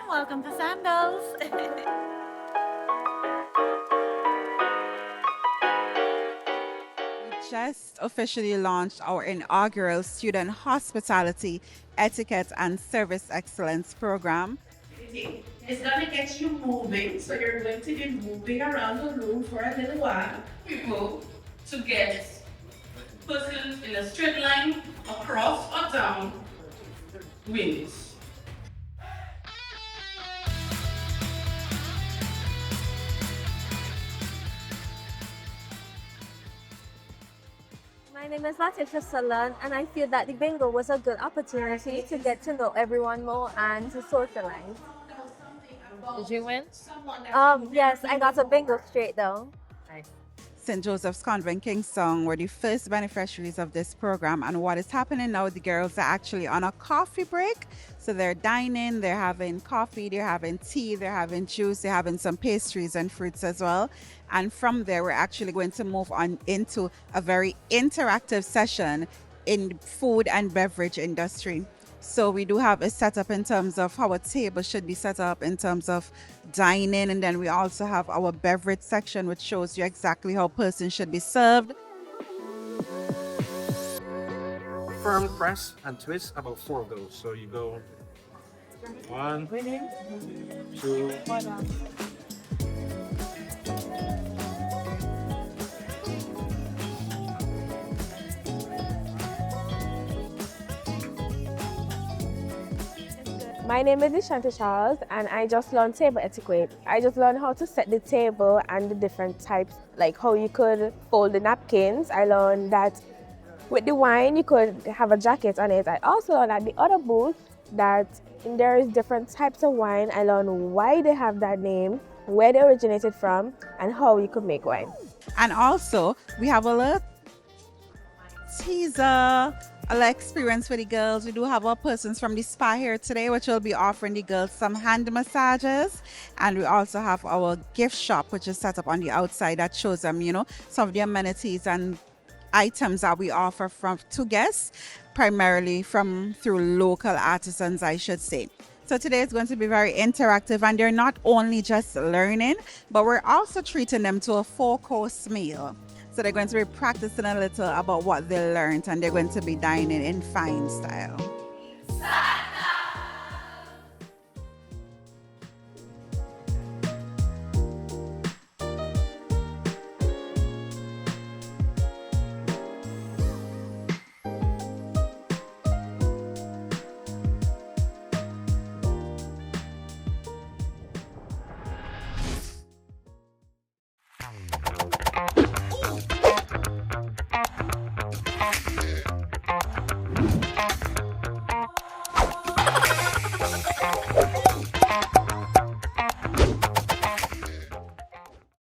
welcome to Sandals. We just officially launched our inaugural Student Hospitality, Etiquette, and Service Excellence program. It's gonna get you moving, so you're going to be moving around the room for a little while. People to get persons in a straight line across or down wins. My name is Latisha Salan, and I feel that the bingo was a good opportunity to get to know everyone more and to socialize. Did you win? Yes, I got a bingo straight though. St. Joseph's Convent Kingstown were the first beneficiaries of this program. And what is happening now, the girls are actually on a coffee break. So they're dining, they're having coffee, they're having tea, they're having juice, they're having some pastries and fruits as well. And from there, we're actually going to move on into a very interactive session in food and beverage industry. So we do have a setup in terms of how a table should be set up in terms of dining, and then we also have our beverage section, which shows you exactly how a person should be served. Firm press and twist about 4 of those. So you go 1, 2, My name is Deshanta Charles, and I just learned table etiquette. I just learned how to set the table and the different types, like how you could fold the napkins. I learned that with the wine, you could have a jacket on it. I also learned at the other booth that there is different types of wine. I learned why they have that name, where they originated from, and how you could make wine. And also, we have a little teaser, a little experience for the girls. We do have our persons from the spa here today, which will be offering the girls some hand massages. And we also have our gift shop, which is set up on the outside that shows them, some of the amenities and items that we offer to guests, primarily through local artisans, I should say. So today is going to be very interactive, and they're not only just learning, but we're also treating them to a 4-course meal. So they're going to be practicing a little about what they learned, and they're going to be dining in fine style.